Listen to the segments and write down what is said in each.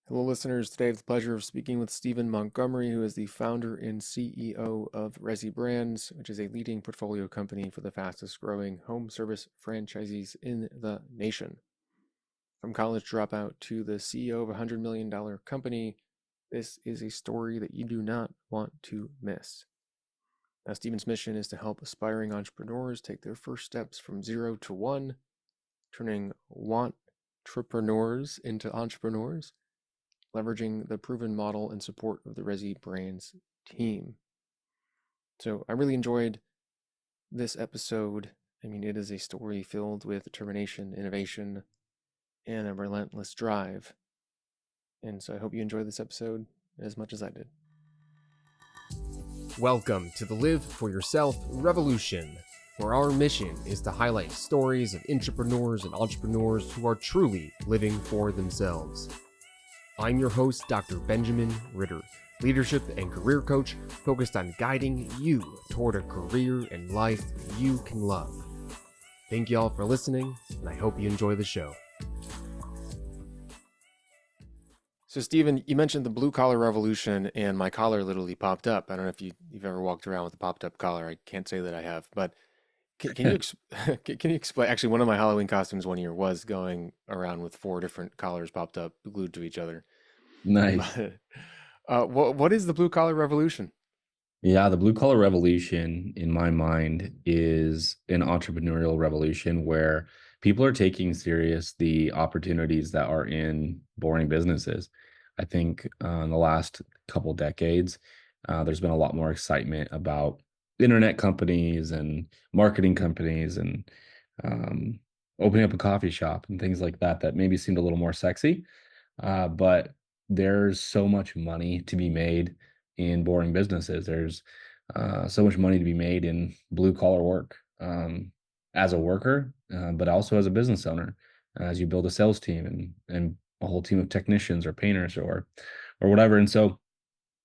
Hello, listeners. Today I have the pleasure of speaking with Stephen Montgomery, who is the founder and CEO of Resi Brands, which is a leading portfolio company for the fastest growing home service franchisees in the nation. From college dropout to the CEO of a $100 million company, this is a story that you do not want to miss. Now, Stephen's mission is to help aspiring entrepreneurs take their first steps from 0 to 1, turning want-trepreneurs into entrepreneurs, leveraging the proven model and support of the Resi Brands team. So I really enjoyed this episode. I mean, it is a story filled with determination, innovation, and a relentless drive. And so I hope you enjoy this episode as much as I did. Welcome to the Live for Yourself Revolution, where our mission is to highlight stories of entrepreneurs and entrepreneurs who are truly living for themselves. I'm your host, Dr. Benjamin Ritter, leadership and career coach focused on guiding you toward a career and life you can love. Thank you all for listening, and I hope you enjoy the show. So, Stephen, you mentioned the blue collar revolution, and my collar literally popped up. I don't know if you've ever walked around with a popped up collar. I can't say that I have, but can you can you explain? Actually, one of my Halloween costumes one year was going around with four different collars popped up, glued to each other. Nice. But what is the blue collar revolution? Yeah, the blue collar revolution in my mind is an entrepreneurial revolution where people are taking serious the opportunities that are in boring businesses. I think in the last couple decades, there's been a lot more excitement about internet companies and marketing companies and um, opening up a coffee shop and things like that that maybe seemed a little more sexy. But there's so much money to be made in boring businesses. There's so much money to be made in blue collar work as a worker, but also as a business owner, as you build a sales team and a whole team of technicians or painters or whatever. And so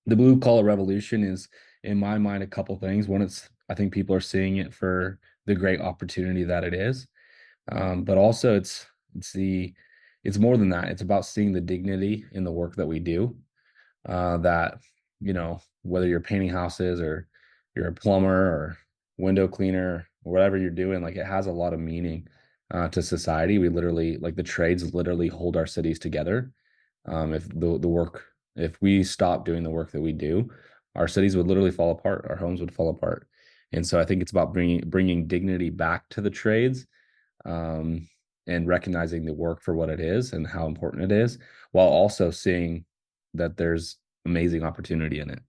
the blue collar revolution is, in my mind, a couple things. One, it's I think people are seeing it for the great opportunity that it is, but also it's more than that. It's about seeing the dignity in the work that we do. That whether you're painting houses or you're a plumber or window cleaner or whatever you're doing, like it has a lot of meaning to society. We literally like the trades literally hold our cities together. If we stop doing the work that we do, our cities would literally fall apart. Our homes would fall apart. And so I think it's about bringing dignity back to the trades, um, and recognizing the work for what it is and how important it is, while also seeing that there's amazing opportunity in it.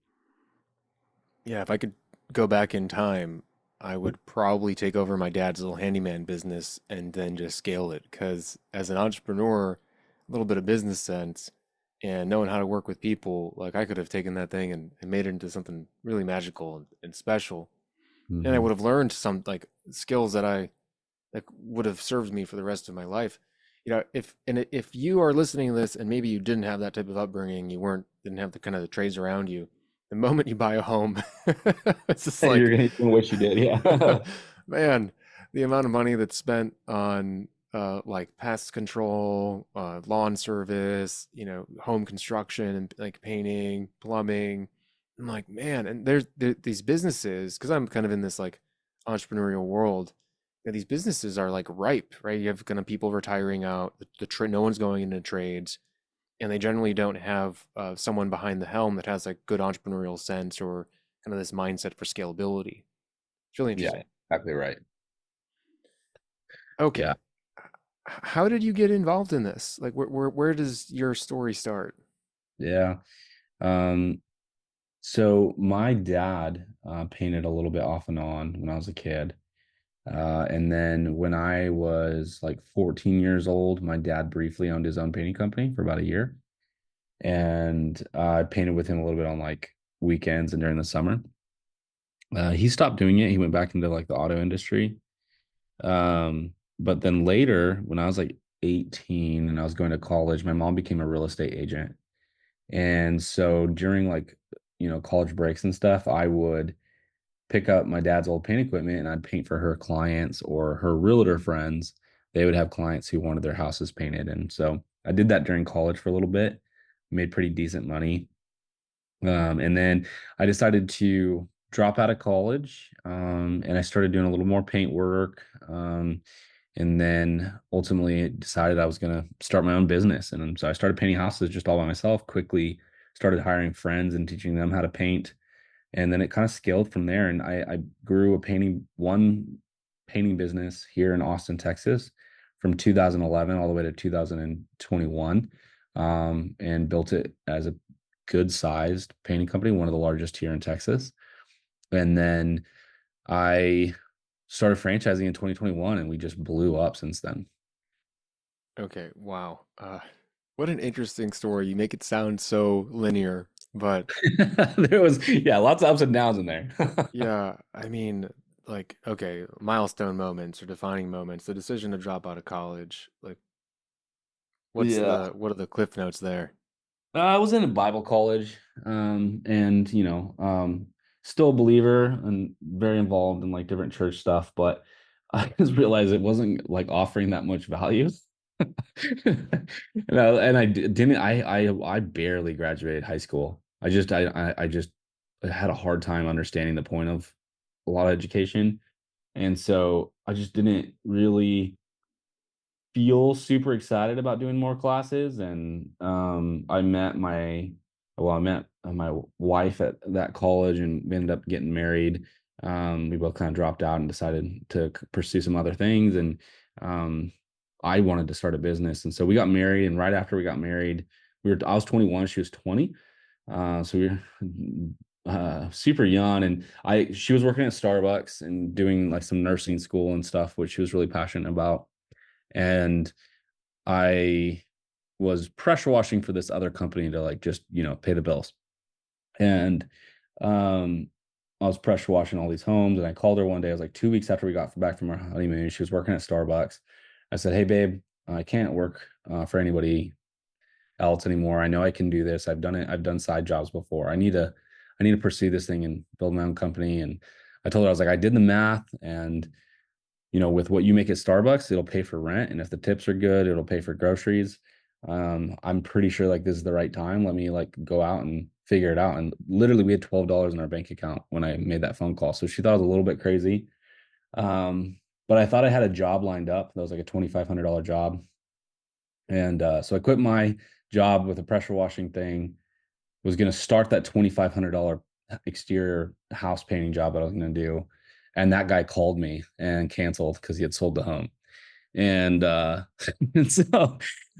Yeah, if I could go back in time, I would probably take over my dad's little handyman business and then just scale it. Because as an entrepreneur, a little bit of business sense and knowing how to work with people, like I could have taken that thing and made it into something really magical and special. And I Mm-hmm. would have learned some like skills that would have served me for the rest of my life. If you are listening to this and maybe you didn't have that type of upbringing, didn't have the kind of the trades around you, the moment you buy a home, it's just You're like, gonna wish you did, yeah. man, the amount of money that's spent on like pest control, lawn service, home construction and like painting, plumbing. I'm like, man, and these businesses, because I'm kind of in this like entrepreneurial world. These businesses are like ripe, right? You have kind of people retiring out, no one's going into trades, and they generally don't have someone behind the helm that has like good entrepreneurial sense or kind of this mindset for scalability. It's really Yeah, interesting. exactly right. Okay, Yeah. how did you get involved in this? Like, where does your story start? Yeah. Um, so my dad painted a little bit off and on when I was a kid. And then when I was like 14 years old, my dad briefly owned his own painting company for about a year. And I painted with him a little bit on like weekends and during the summer. He stopped doing it. He went back into like the auto industry. But then later, when I was like 18 and I was going to college, my mom became a real estate agent. And so during like, college breaks and stuff, I would pick up my dad's old paint equipment and I'd paint for her clients or her realtor friends. They would have clients who wanted their houses painted. And so I did that during college for a little bit. made pretty decent money. And then I decided to drop out of college, and I started doing a little more paint work. And then ultimately decided I was going to start my own business. And so I started painting houses just all by myself, quickly started hiring friends and teaching them how to paint. And then it kind of scaled from there. And I grew one painting business here in Austin, Texas from 2011 all the way to 2021, and built it as a good sized painting company, one of the largest here in Texas. And then I started franchising in 2021 and we just blew up since then. Okay, wow. What an interesting story. You make it sound so linear, but There was, yeah, lots of ups and downs in there. yeah, I mean, like, okay, milestone moments or defining moments, the decision to drop out of college, like, Yeah. what are the cliff notes there? I was in a Bible college, and still a believer and very involved in like different church stuff, but I just realized it wasn't like offering that much value. Didn't. I barely graduated high school. I just had a hard time understanding the point of a lot of education, and so I just didn't really feel super excited about doing more classes. And I met my wife at that college, and we ended up getting married. We both kind of dropped out and decided to pursue some other things. And um, I wanted to start a business, and so we got married. And right after we got married, I was 21, she was 20. So we were super young, and she was working at Starbucks and doing like some nursing school and stuff, which she was really passionate about. And I was pressure washing for this other company to like just, pay the bills. And um I was pressure washing all these homes, and I called her one day. I was like 2 weeks after we got back from our honeymoon. She was working at Starbucks. I said, "Hey babe, I can't work for anybody else anymore. I know I can do this. I've done it. I've done side jobs before. I need to pursue this thing and build my own company." And I told her, I was like, I did the math, and with what you make at Starbucks, it'll pay for rent. And if the tips are good, it'll pay for groceries. I'm pretty sure like this is the right time. Let me like go out and figure it out. And literally we had $12 in our bank account when I made that phone call. So she thought I was a little bit crazy. Um, but I thought I had a job lined up. That was like a $2,500 job. And so I quit my job with a pressure washing thing, was going to start that $2,500 exterior house painting job that I was going to do. And that guy called me and canceled because he had sold the home. And and so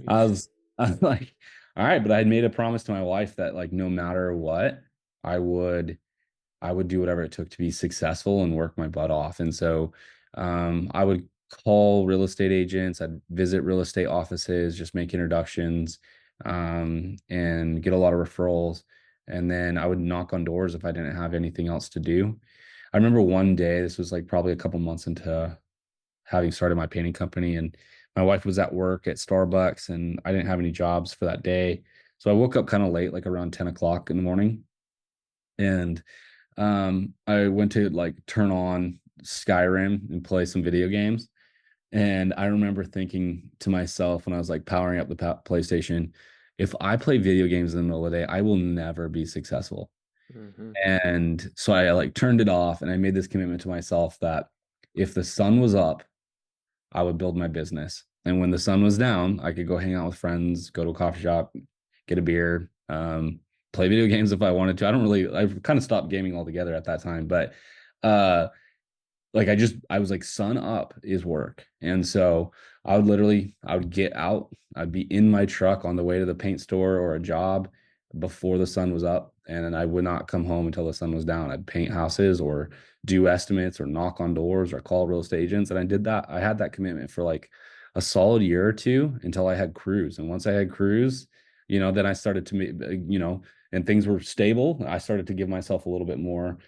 I Yeesh. was I was like, all right, but I had made a promise to my wife that like no matter what, I would I would do whatever it took to be successful and work my butt off. And so I would call real estate agents, I'd visit real estate offices, just make introductions, and get a lot of referrals. And then I would knock on doors if I didn't have anything else to do. I remember one day, this was like probably a couple months into having started my painting company, and my wife was at work at Starbucks, and I didn't have any jobs for that day. So I woke up kind of late, like around 10 o'clock in the morning. And I went to like turn on Skyrim and play some video games. And I remember thinking to myself when I was like powering up the PlayStation, if I play video games in the middle of the day, I will never be successful. Hmm. And so I like turned it off, and I made this commitment to myself that if the sun was up, I would build my business. And when the sun was down, I could go hang out with friends, go to a coffee shop, get a beer, play video games if I wanted to. I've kind of stopped gaming altogether at that time, but uh, like I was like sun up is work. And so I would get out, I'd be in my truck on the way to the paint store or a job before the sun was up, and then I would not come home until the sun was down. I'd paint houses or do estimates or knock on doors or call real estate agents. And I had that commitment for like a solid year or two until I had crews. And once I had crews, then I started to and things were stable. I started to give myself a little bit more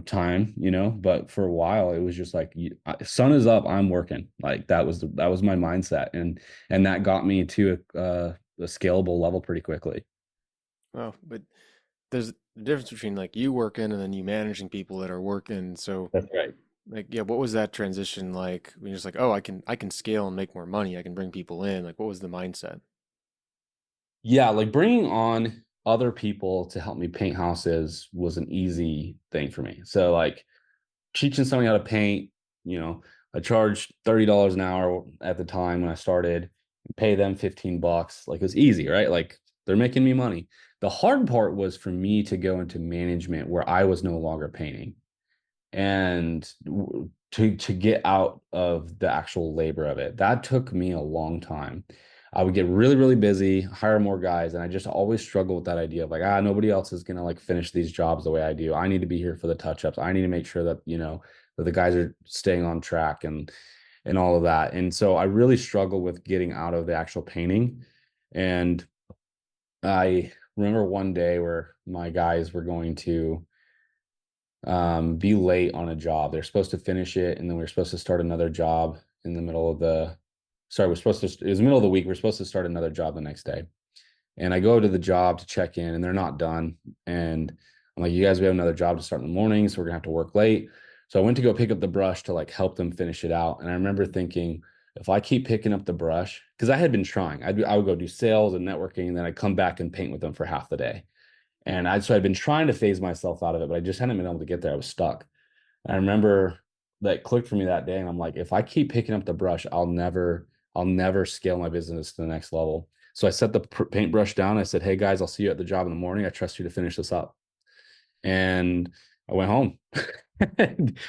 time, but for a while it was just like sun is up, I'm working. Like that was my mindset, and that got me to a scalable level pretty quickly. Well, but there's a difference between like you working and then you managing people that are working. So That's right. like, yeah, what was that transition like when you're just like, oh, I can scale and make more money. I can bring people in. Like, what was the mindset? Yeah, like bringing on other people to help me paint houses was an easy thing for me. So like teaching somebody how to paint, you know, I charged $30 an hour at the time when I started, pay them 15 bucks. Like it was easy, right? Like they're making me money. The hard part was for me to go into management where I was no longer painting and to get out of the actual labor of it. That took me a long time. I would get really, really busy, hire more guys, and I just always struggle with that idea of like, nobody else is gonna like finish these jobs the way I do. I need to be here for the touch-ups. I need to make sure that, that the guys are staying on track and all of that. And so I really struggle with getting out of the actual painting. And I remember one day where my guys were going to be late on a job. They're supposed to finish it, and then we are supposed to start another job in the middle of the sorry, we're supposed to it was the middle of the week. We're supposed to start another job the next day. And I go to the job to check in and they're not done. And I'm like, you guys, we have another job to start in the morning, so we're gonna have to work late. So I went to go pick up the brush to like help them finish it out. And I remember thinking, if I keep picking up the brush, because I had been trying, I would go do sales and networking, and then I'd come back and paint with them for half the day. And I'd been trying to phase myself out of it, but I just hadn't been able to get there. I was stuck. And I remember that clicked for me that day. And I'm like, if I keep picking up the brush, I'll never scale my business to the next level. So I set the paintbrush down. I said, hey guys, I'll see you at the job in the morning. I trust you to finish this up. And I went home.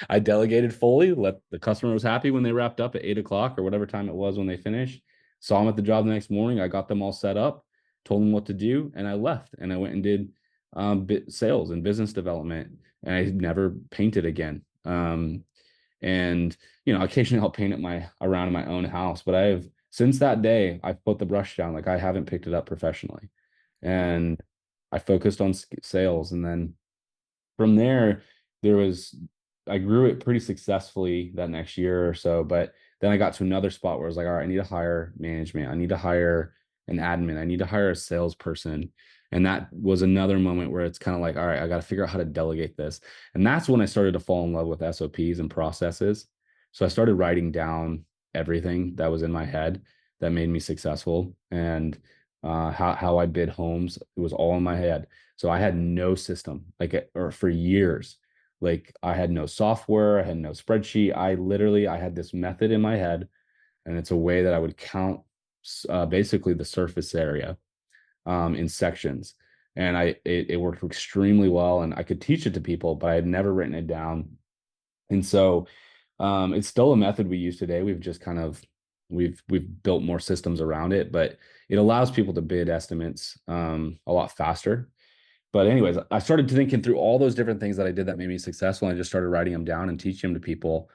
I delegated fully, let the customer was happy when they wrapped up at 8 o'clock or whatever time it was when they finished. Saw them at the job the next morning. I got them all set up, told them what to do, and I left. And I went and did sales and business development, and I never painted again. And occasionally I'll paint around in my own house, but since that day I've put the brush down. Like I haven't picked it up professionally, and I focused on sales. And then from there, there was I grew it pretty successfully that next year or so. But then I got to another spot where I was like, all right, I need to hire management. I need to hire an admin. I need to hire a salesperson. And that was another moment where it's kind of like, all right, I got to figure out how to delegate this. And that's when I started to fall in love with SOPs and processes. So I started writing down everything that was in my head that made me successful. And how I bid homes, it was all in my head. So I had no system, or for years, like I had no software, I had no spreadsheet. I had this method in my head, and it's a way that I would count basically the surface area in sections. And it worked extremely well, and I could teach it to people, but I had never written it down. And so it's still a method we use today. We've built more systems around it, but it allows people to bid estimates a lot faster. But anyways, I started thinking through all those different things that I did that made me successful, and I just started writing them down and teaching them to people.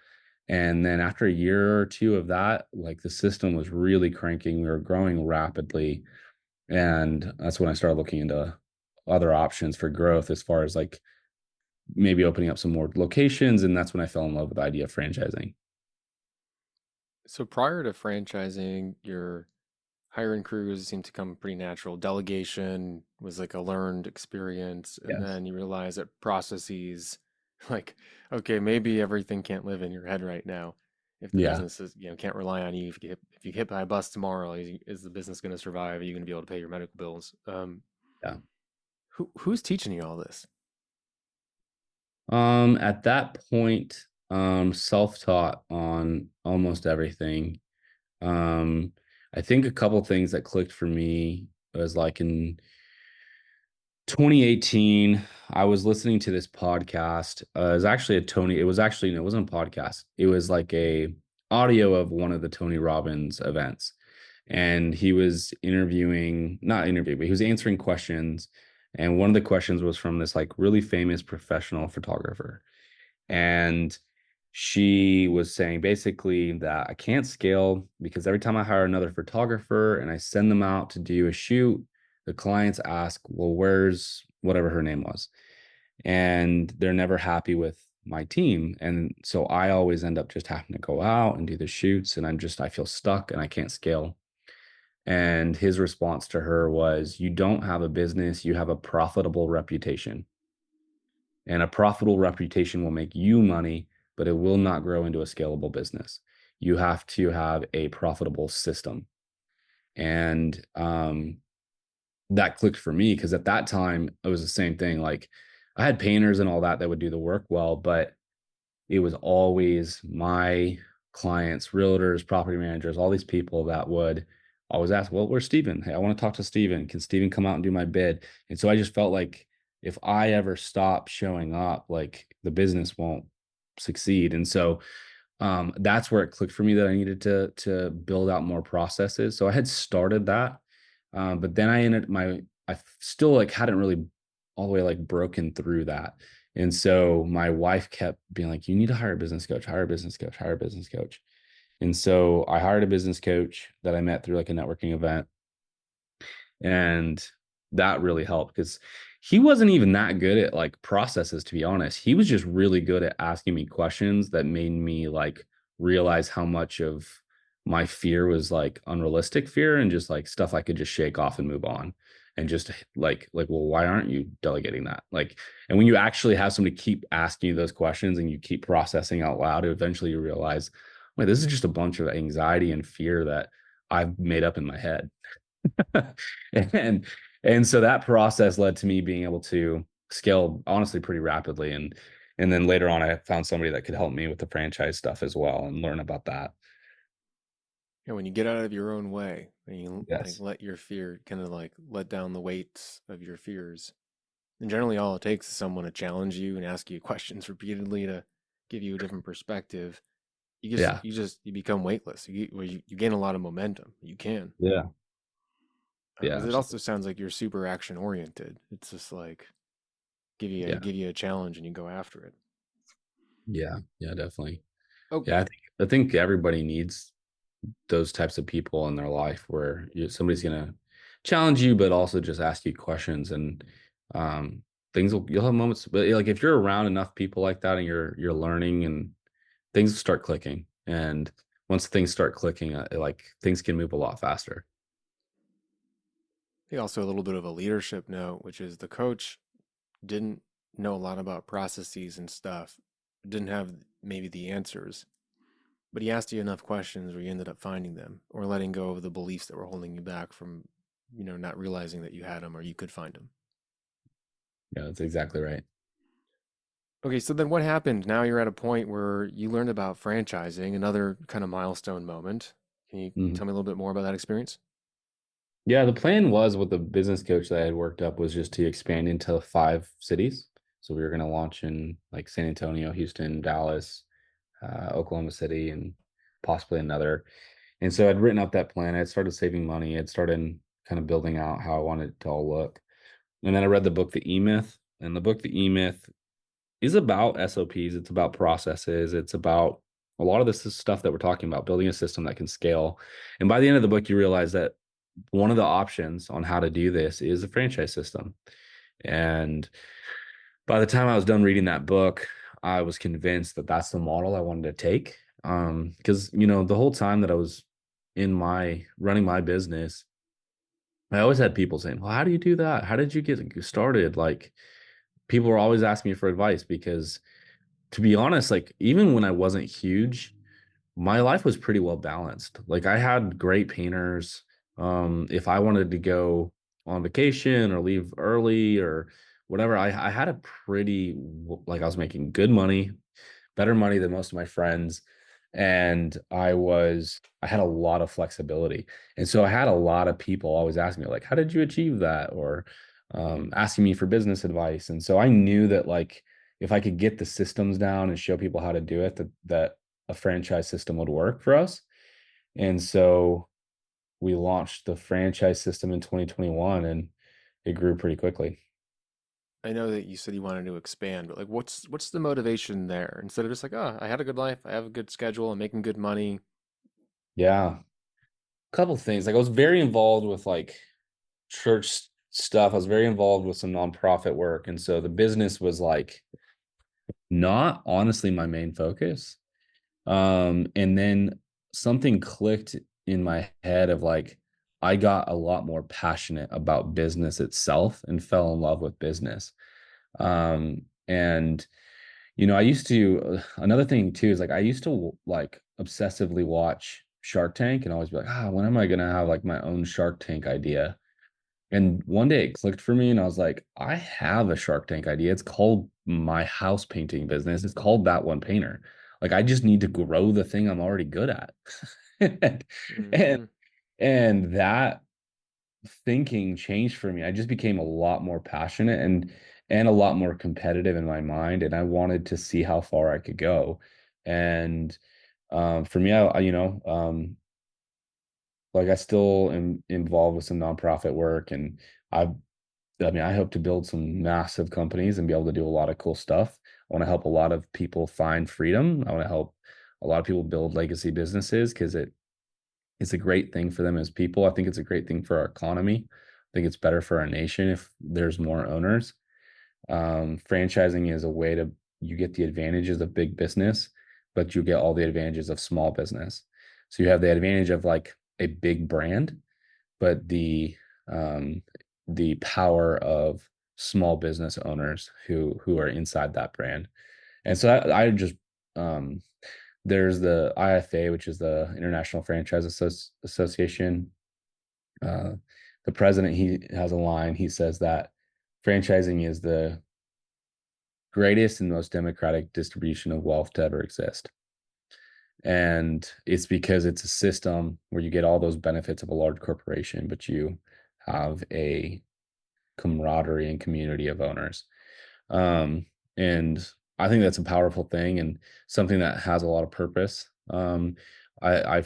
And then after a year or two of that, like the system was really cranking. We were growing rapidly. And that's when I started looking into other options for growth as far as like maybe opening up some more locations. And that's when I fell in love with the idea of franchising. So prior to franchising, your hiring crews seemed to come pretty natural. Delegation was like a learned experience, and Yes. then you realize that processes, like, okay, maybe everything can't live in your head right now. If the Yeah. business is, can't rely on you. If you get hit by a bus tomorrow, is the business going to survive? Are you going to be able to pay your medical bills? Yeah. Who's teaching you all this? At that point, self-taught on almost everything. Um, I think a couple things that clicked for me was like in 2018, I was listening to this podcast. It was actually it was actually, no, it wasn't a podcast. It was like a audio of one of the Tony Robbins events. And he was not interviewing, but he was answering questions. And one of the questions was from this like really famous professional photographer. And she was saying basically that I can't scale because every time I hire another photographer and I send them out to do a shoot, the clients ask, well, where's whatever her name was? And they're never happy with my team. And so I always end up just having to go out and do the shoots. And I feel stuck and I can't scale. And his response to her was, you don't have a business, you have a profitable reputation. And a profitable reputation will make you money, but it will not grow into a scalable business. You have to have a profitable system. And that clicked for me because at that time it was the same thing. Like I had painters and all that that would do the work well, but it was always my clients, realtors, property managers, all these people that would always ask, well, where's Steven? Hey, I want to talk to Steven. Can Steven come out and do my bid? And so I just felt like if I ever stop showing up, like the business won't succeed. And so that's where it clicked for me that I needed to build out more processes. So I had started that, but then I still like hadn't really all the way like broken through that. And so my wife kept being like, you need to hire a business coach, hire a business coach, hire a business coach. And so I hired a business coach that I met through like a networking event. And that really helped because he wasn't even that good at like processes, to be honest. He was just really good at asking me questions that made me like realize how much of my fear was like unrealistic fear and just like stuff I could just shake off and move on. And just well, why aren't you delegating that? Like, and when you actually have somebody keep asking you those questions and you keep processing out loud, eventually you realize, wait, this is just a bunch of anxiety and fear that I've made up in my head. and and so that process led to me being able to scale honestly pretty rapidly, and then later on I found somebody that could help me with the franchise stuff as well and learn about that. Yeah, when you get out of your own way and you like Yes. let your fear kind of like let down the weights of your fears. And generally all it takes is someone to challenge you and ask you questions repeatedly to give you a different perspective. Yeah. You become weightless. You gain a lot of momentum. You can. Yeah. Yeah, Because it also absolutely. sounds like you're super action oriented. It's just like Yeah. give you a challenge and you go after it. Yeah. Yeah, definitely. Oh, Yeah, I think everybody needs those types of people in their life where somebody's gonna challenge you, but also just ask you questions and um you'll have moments, but like if you're around enough people like that and you're learning and things start clicking. And once things start clicking, like things can move a lot faster. I think also a little bit of a leadership note, which is the coach didn't know a lot about processes and stuff, didn't have maybe the answers, but he asked you enough questions where you ended up finding them or letting go of the beliefs that were holding you back from, not realizing that you had them or you could find them. Yeah, that's exactly right. Okay, so then what happened? Now you're at a point where you learned about franchising, another kind of milestone moment. Can you Mhm. tell me a little bit more about that experience? Yeah, the plan was with the business coach that I had worked up was just to expand into 5 cities. So we were going to launch in like San Antonio, Houston, Dallas, Oklahoma City, and possibly another. And so I'd written up that plan. I'd started saving money. I'd started kind of building out how I wanted it to all look. And then I read the book, The E Myth. And the book, The E Myth, is about SOPs. It's about processes. It's about a lot of this is stuff that we're talking about, building a system that can scale. And by the end of the book, you realize that one of the options on how to do this is a franchise system. And by the time I was done reading that book, I was convinced that that's the model I wanted to take. Because the whole time that I was in my running my business, I always had people saying, "Well, how do you do that? How did you get started?" Like people were always asking me for advice because to be honest, like even when I wasn't huge, my life was pretty well balanced. Like I had great painters. If I wanted to go on vacation or leave early or whatever, I had a like I was making good money, better money than most of my friends. And I had a lot of flexibility. And so I had a lot of people always asking me, like, how did you achieve that? Or asking me for business advice. And so I knew that like if I could get the systems down and show people how to do it, that a franchise system would work for us. And so we launched the franchise system in 2021 and it grew pretty quickly. I know that you said you wanted to expand, but like what's the motivation there? Instead of just like, oh, I had a good life, I have a good schedule, I'm making good money. Yeah. A couple things. Like I was very involved with like church stuff. I was very involved with some nonprofit work. And so the business was like not honestly my main focus. And then something clicked in my head of like, I got a lot more passionate about business itself and fell in love with business. And I used to, another thing too is like, I used to like obsessively watch Shark Tank and always be like, when am I going to have like my own Shark Tank idea? And one day it clicked for me, and I was like, I have a Shark Tank idea. It's called my house painting business. It's called That One Painter. Like, I just need to grow the thing I'm already good at. and, and Hmm. and that thinking changed for me. I just became a lot more passionate and a lot more competitive in my mind, and I wanted to see how far I could go. And for me, like I still am involved with some nonprofit work, and I I hope to build some massive companies and be able to do a lot of cool stuff. I want to help a lot of people find freedom. I want to help a lot of people build legacy businesses because it's a great thing for them as people. I think it's a great thing for our economy. I think it's better for our nation if there's more owners. Franchising is a way to you get the advantages of big business, but you get all the advantages of small business. So you have the advantage of like a big brand, but um, the power of small business owners who are inside that brand. And so I just um, there's the IFA, which is the International Franchise Association. Uh, the president, he has a line. He says that franchising is the greatest and most democratic distribution of wealth to ever exist. And it's because it's a system where you get all those benefits of a large corporation, but you have a camaraderie and community of owners. Um, and I think that's a powerful thing and something that has a lot of purpose. I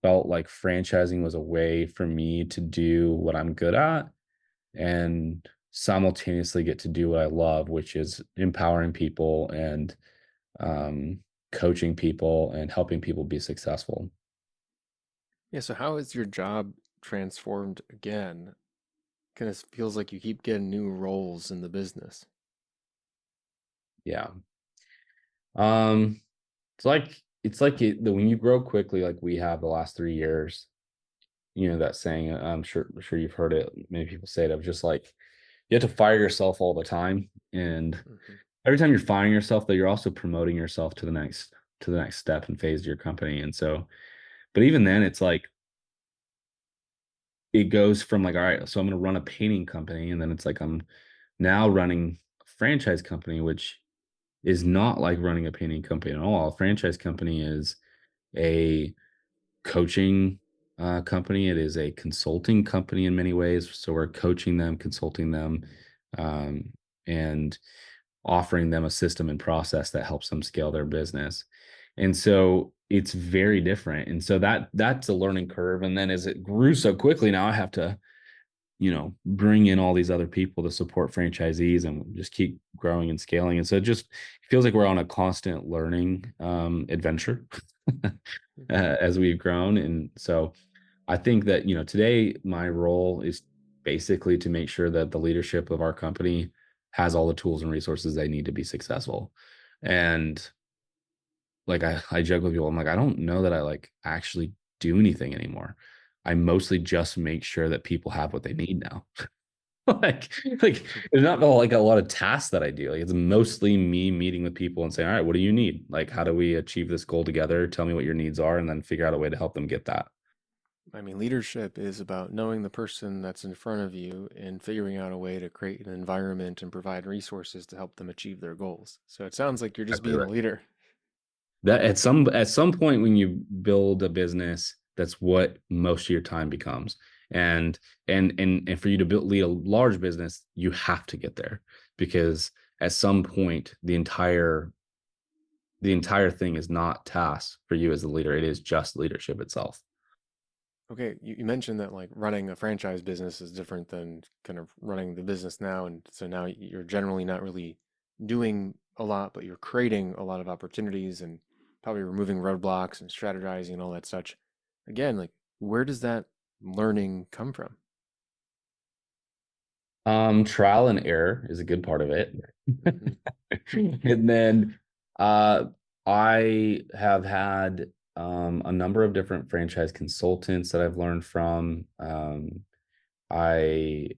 felt like franchising was a way for me to do what I'm good at and simultaneously get to do what I love, which is empowering people and um, coaching people and helping people be successful. Yeah, so how has your job transformed again? Kind of feels like you keep getting new roles in the business. Yeah. Um, when you grow quickly, like we have the last 3 years. You know that saying. I'm sure you've heard it. Many people say it of just like you have to fire yourself all the time, and Hmm. every time you're firing yourself, though, you're also promoting yourself to the next step and phase of your company. And so, but even then, it's like it goes from like, all right, so I'm going to run a painting company, and then it's like I'm now running a franchise company, which is not like running a painting company at all. A franchise company is a coaching company. It is a consulting company in many ways. So we're coaching them, consulting them, um, and offering them a system and process that helps them scale their business. And so it's very different. And so that's a learning curve. And then as it grew so quickly, now I have to, bring in all these other people to support franchisees and just keep growing and scaling. And so it just feels like we're on a constant learning adventure as we've grown. And so I think that, today my role is basically to make sure that the leadership of our company has all the tools and resources they need to be successful. And like I joke with people, I'm like, I don't know that I like actually do anything anymore. I mostly just make sure that people have what they need now. like like there's not like a lot of tasks that I do. Like it's mostly me meeting with people and saying, all right, what do you need? Like, how do we achieve this goal together? Tell me what your needs are, and then figure out a way to help them get that. I mean, leadership is about knowing the person that's in front of you and figuring out a way to create an environment and provide resources to help them achieve their goals. So it sounds like you're just Exactly being right. a leader. That at some point when you build a business, that's what most of your time becomes. And for you to lead a large business, you have to get there because at some point the entire thing is not tasks for you as the leader. It is just leadership itself. Okay, you mentioned that like running a franchise business is different than kind of running the business now. And so now you're generally not really doing a lot, but you're creating a lot of opportunities and probably removing roadblocks and strategizing and all that such. Again, like where does that learning come from? Trial and error is a good part of it. Hmm. And then uh I have had a number of different franchise consultants that I've learned from. I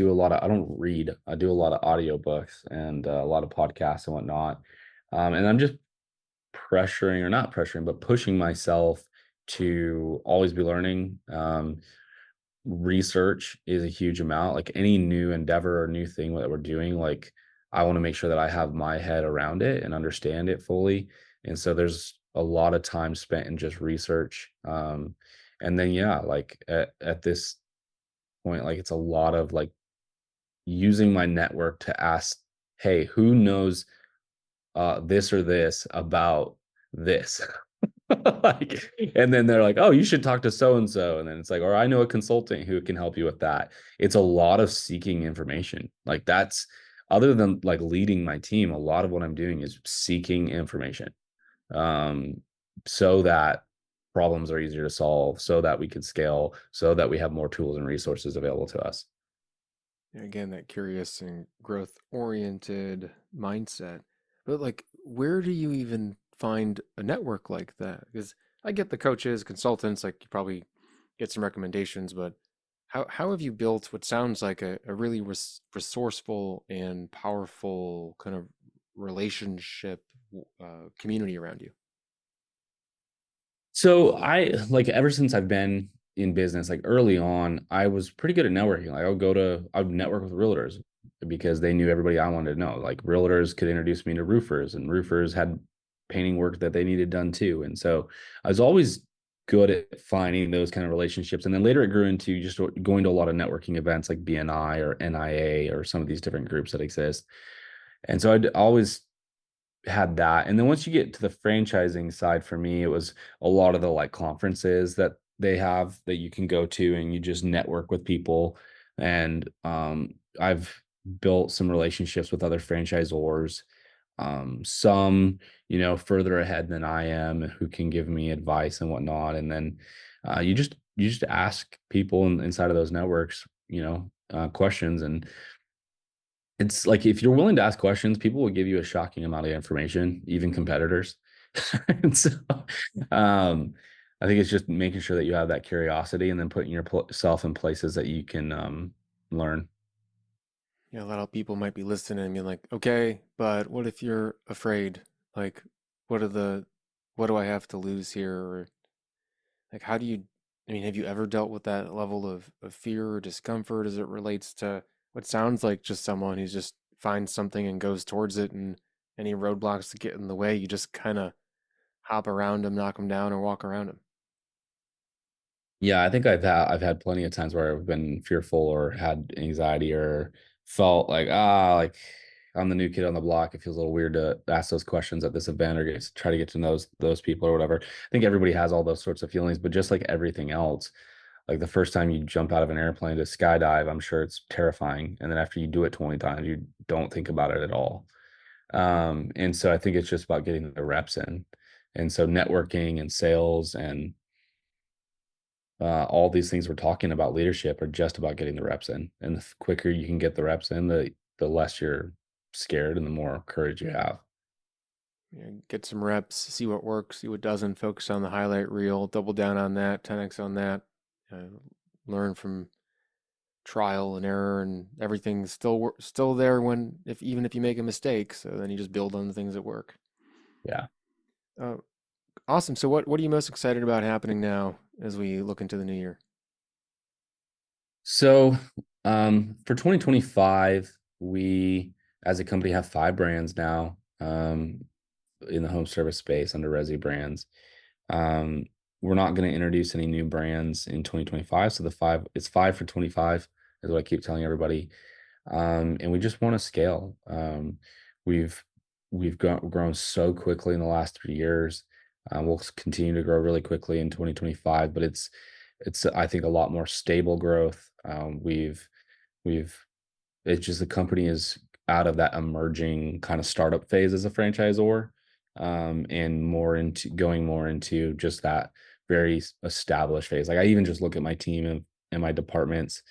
I don't read. I do a lot of audiobooks and a lot of podcasts and whatnot. And I'm just pressuring or not pressuring, but pushing myself to always be learning. research is a huge amount. Like any new endeavor or new thing that we're doing, like I want to make sure that I have my head around it and understand it fully. And so there's a lot of time spent in just research. And then yeah, like at this point, like it's a lot of like using my network to ask, hey, who knows this or this about this? Like, and then they're like, oh, you should talk to so and so. And then it's like, or I know a consultant who can help you with that. It's a lot of seeking information. Like, that's other than like leading my team, a lot of what I'm doing is seeking information, um, so that problems are easier to solve, so that we can scale, so that we have more tools and resources available to us. Again, that curious and growth oriented mindset. But like, where do you even find a network like that? Because I get the coaches, consultants, like you probably get some recommendations, but how have you built what sounds like a really resourceful and powerful kind of relationship community around you? So I like ever since I've been in business, like early on, I was pretty good at networking. Like I would network with realtors because they knew everybody I wanted to know. Like realtors could introduce me to roofers, and roofers had painting work that they needed done too. And so I was always good at finding those kind of relationships. And then later it grew into just going to a lot of networking events like BNI or NIA or some of these different groups that exist. And so I'd always had that. And then once you get to the franchising side, for me, it was a lot of the like conferences that they have that you can go to and you just network with people. And I've built some relationships with other franchisors, some, further ahead than I am who can give me advice and whatnot. And then you just ask people inside of those networks, questions. And it's like if you're willing to ask questions, people will give you a shocking amount of information, even competitors. And so, um, I think it's just making sure that you have that curiosity and then putting yourself in places that you can learn. Yeah, a lot of people might be listening and being like, okay, but what if you're afraid? Like, what are the, what do I have to lose here? Or like, how do you, I mean, have you ever dealt with that level of fear or discomfort as it relates to what sounds like just someone who's just finds something and goes towards it, and any roadblocks that get in the way, you just kind of hop around them, knock them down, or walk around them? Yeah, I think I've had plenty of times where I've been fearful or had anxiety or felt like I'm the new kid on the block. It feels a little weird to ask those questions at this event or try to get to know those people or whatever. I think everybody has all those sorts of feelings, but just like everything else, like the first time you jump out of an airplane to skydive, I'm sure it's terrifying. And then after you do it 20 times, you don't think about it at all. And so I think it's just about getting the reps in. And so networking and sales and all these things we're talking about leadership are just about getting the reps in. And the quicker you can get the reps in, the less you're scared and the more courage you have. Yeah, get some reps, see what works, see what doesn't, focus on the highlight reel, double down on that, 10x on that, uh, learn from trial and error, and everything's still there when if even if you make a mistake. So then you just build on the things that work. Yeah. Uh, awesome. So what are you most excited about happening now as we look into the new year? So for 2025, we as a company have 5 brands now in the home service space under Resi Brands. Um, we're not going to introduce any new brands in 2025. So it's 5 for 25 is what I keep telling everybody. And we just want to scale. We've grown so quickly in the last 3 years. We'll continue to grow really quickly in 2025, but it's I think a lot more stable growth. We've it's just the company is out of that emerging kind of startup phase as a franchisor, and more into just that very established phase. Like I even just look at my team and my departments.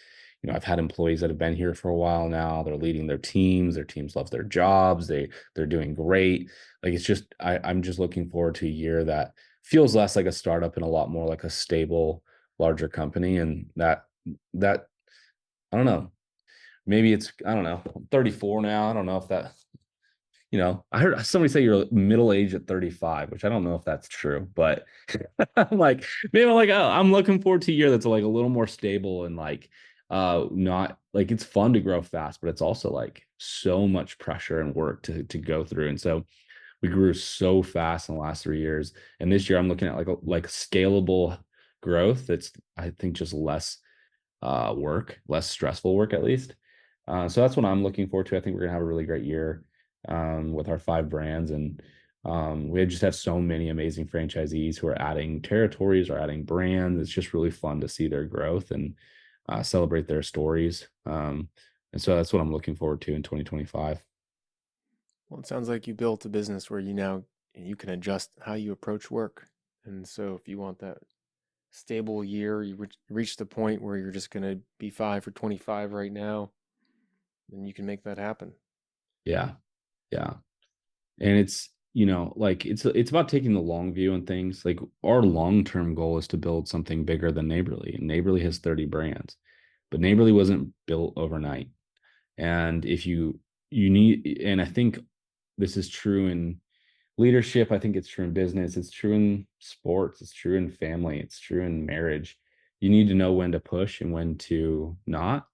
I've had employees that have been here for a while now. They're leading their teams. Their teams love their jobs. They're doing great. Like it's just I'm just looking forward to a year that feels less like a startup and a lot more like a stable, larger company. And that I don't know. Maybe it's I don't know. I'm 34 now. I don't know if that I heard somebody say you're middle age at 35, which I don't know if that's true, but I'm like, maybe I'm like, oh, I'm looking forward to a year that's like a little more stable and like, not like it's fun to grow fast, but it's also like so much pressure and work to go through. And so we grew so fast in the last 3 years. And this year I'm looking at like scalable growth that's, I think, just less work, less stressful work at least. So that's what I'm looking forward to. I think we're gonna have a really great year with our 5 brands, and we just have so many amazing franchisees who are adding territories or adding brands. It's just really fun to see their growth and celebrate their stories. And so that's what I'm looking forward to in 2025. Well, it sounds like you built a business where you can adjust how you approach work. And so if you want that stable year, reach the point where you're just going to be 5 for 25 right now, then you can make that happen. Yeah, yeah. And like it's about taking the long view on things. Like our long-term goal is to build something bigger than Neighborly. And Neighborly has 30 brands, but Neighborly wasn't built overnight. And if you need, and I think this is true in leadership, I think it's true in business, it's true in sports, it's true in family, it's true in marriage. You need to know when to push and when to not.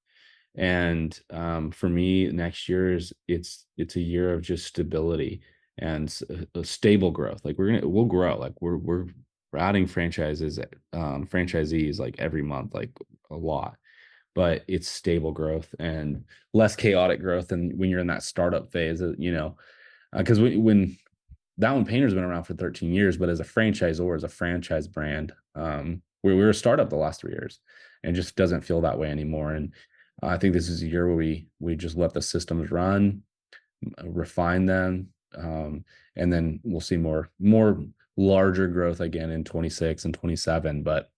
And for me, next year it's a year of just stability and a stable growth. Like we'll grow. Like we're adding franchisees like every month, like a lot. But it's stable growth and less chaotic growth than when you're in that startup phase. Because when that one Painter's been around for 13 years, but as a franchisor, as a franchise brand, we were a startup the last 3 years, and just doesn't feel that way anymore. And I think this is a year where we just let the systems run, refine them, and then we'll see more larger growth again in 26 and 27. But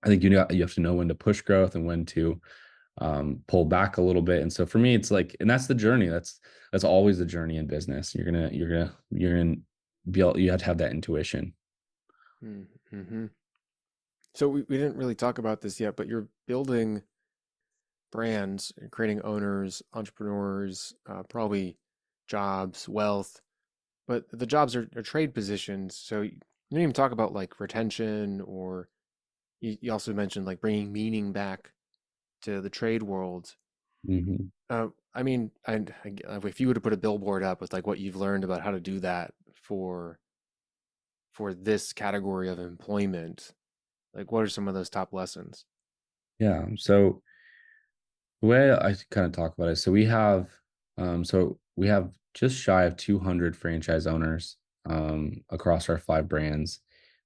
I think you have to know when to push growth and when to pull back a little bit. And so for me, it's like, and that's the journey. That's always the journey in business. You're gonna be able, you have to have that intuition. Mm-hmm. So we didn't really talk about this yet, but you're building brands and creating owners, entrepreneurs, probably jobs, wealth, but the jobs are trade positions. So you didn't even talk about like retention, or you also mentioned like bringing meaning back to the trade world. Mhm. I mean, if you were to put a billboard up with like what you've learned about how to do that for this category of employment, like what are some of those top lessons? Yeah. So the way I kind of talk about it, so we have just shy of 200 franchise owners across our 5 brands.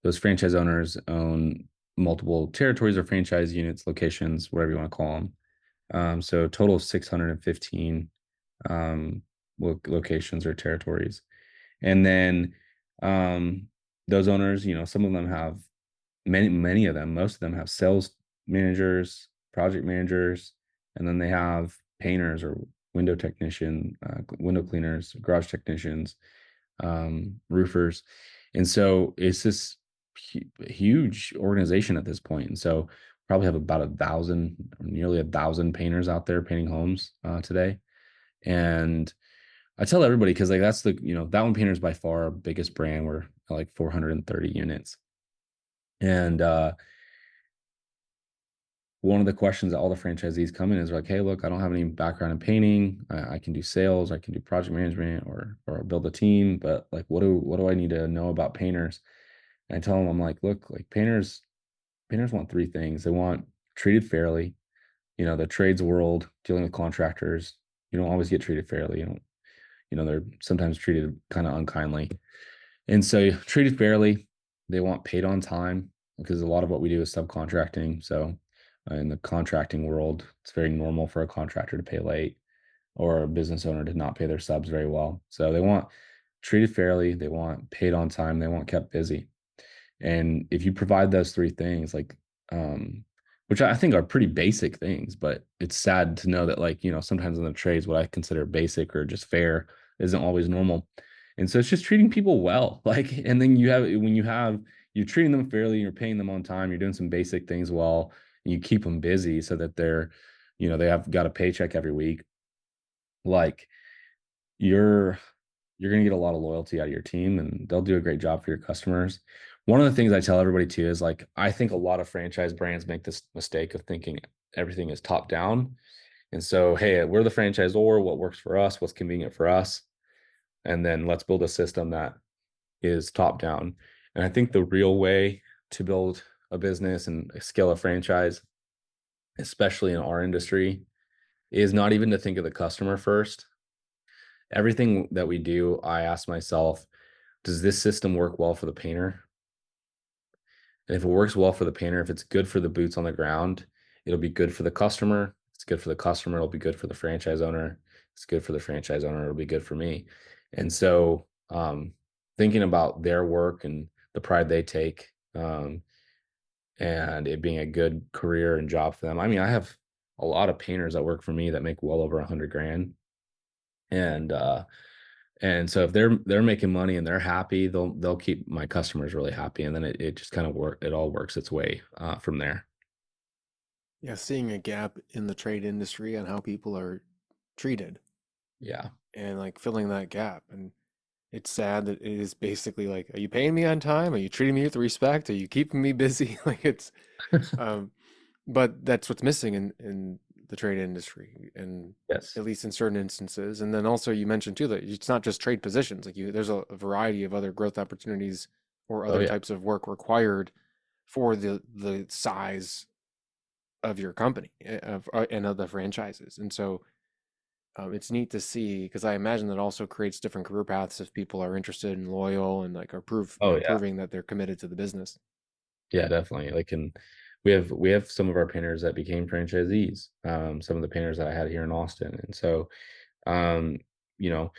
Those franchise owners own multiple territories or franchise units, locations, whatever you want to call them. So a total of 615 um, locations or territories. And then those owners, some of them have many of them, most of them have sales managers, project managers, and then they have painters or window cleaners, garage technicians, roofers. And so it's this huge organization at this point. And so probably have about 1,000 or nearly 1,000 painters out there painting homes today. And I tell everybody, because like that's that one painter is by far our biggest brand. We're like 430 units. And one of the questions that all the franchisees come in is like, hey, look, I don't have any background in painting. I can do sales, I can do project management or build a team, but like what do I need to know about painters? And I tell them, I'm like, look, like painters want 3 things. They want treated fairly. The trades world, dealing with contractors, you don't always get treated fairly. They're sometimes treated kind of unkindly. And so treated fairly, they want paid on time, because a lot of what we do is subcontracting. So in the contracting world, it's very normal for a contractor to pay late or a business owner to not pay their subs very well. So they want treated fairly, they want paid on time, they want kept busy. And if you provide those 3 things, like, which I think are pretty basic things, but it's sad to know that, like, sometimes in the trades, what I consider basic or just fair isn't always normal. And so it's just treating people well. Like, and then you're treating them fairly, you're paying them on time, you're doing some basic things well, and you keep them busy so that they have got a paycheck every week. Like, you're you're going to get a lot of loyalty out of your team, and they'll do a great job for your customers. One of the things I tell everybody too is like, I think a lot of franchise brands make this mistake of thinking everything is top down. And so, hey, we're the franchisor, what works for us, what's convenient for us. And then let's build a system that is top down. And I think the real way to build a business and scale a franchise, especially in our industry, is not even to think of the customer first. Everything that we do, I ask myself, does this system work well for the painter? And if it works well for the painter, if it's good for the boots on the ground, it'll be good for the customer. If it's good for the customer, it'll be good for the franchise owner. If it's good for the franchise owner, it'll be good for me. And so, thinking about their work and the pride they take, and it being a good career and job for them. I mean, I have a lot of painters that work for me that make well over 100 grand. And so if they're making money and they're happy, they'll keep my customers really happy. And then it just kind of it all works its way from there. Yeah, seeing a gap in the trade industry and how people are treated Yeah. and like filling that gap. And it's sad that it is basically like, are you paying me on time? Are you treating me with respect? Are you keeping me busy? Like it's, um, but that's what's missing in the trade industry, and Yes. at least in certain instances. And then also you mentioned too that it's not just trade positions. Like there's a variety of other growth opportunities or Oh other yeah. types of work required for the size of your company and of the franchises. And so it's neat to see because I imagine that also creates different career paths if people are interested and loyal and like are Oh yeah. proving that they're committed to the business. Yeah, definitely. Like, and we have some of our painters that became franchisees. Some of the painters that I had here in Austin, and so, um, you know,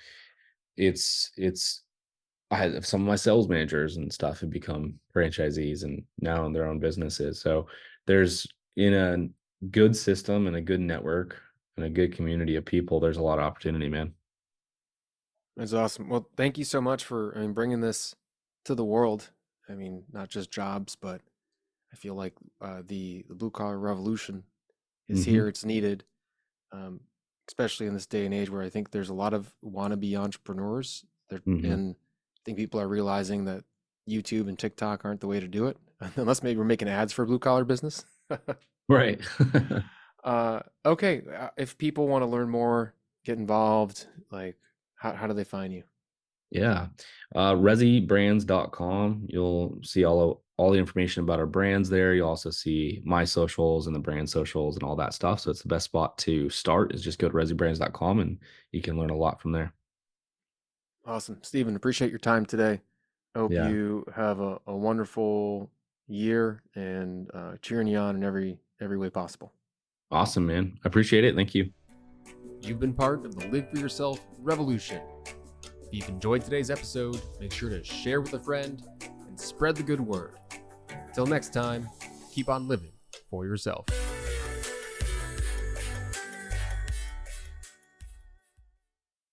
it's I had some of my sales managers and stuff have become franchisees and now in their own businesses. So there's in a good system and a good network and a good community of people, there's a lot of opportunity, man. That's awesome. Well, thank you so much for, I mean, bringing this to the world. I mean, not just jobs, but I feel like the blue collar revolution is Hmm. here. It's needed, um, especially in this day and age where I think there's a lot of wannabe entrepreneurs. There, Hmm. and I think people are realizing that YouTube and TikTok aren't the way to do it, unless maybe we're making ads for a blue collar business. Right. Okay, if people want to learn more, get involved, like how do they find you? Yeah. ResiBrands.com. You'll see all the information about our brands there. You'll also see my socials and the brand socials and all that stuff. So it's the best spot to start is just go to ResiBrands.com and you can learn a lot from there. Awesome. Stephen, appreciate your time today. I hope Yeah. you have a wonderful year and cheering you on in every way possible. Awesome, man. I appreciate it. Thank you. You've been part of the Live for Yourself revolution. If you've enjoyed today's episode, make sure to share with a friend and spread the good word. Until next time, keep on living for yourself.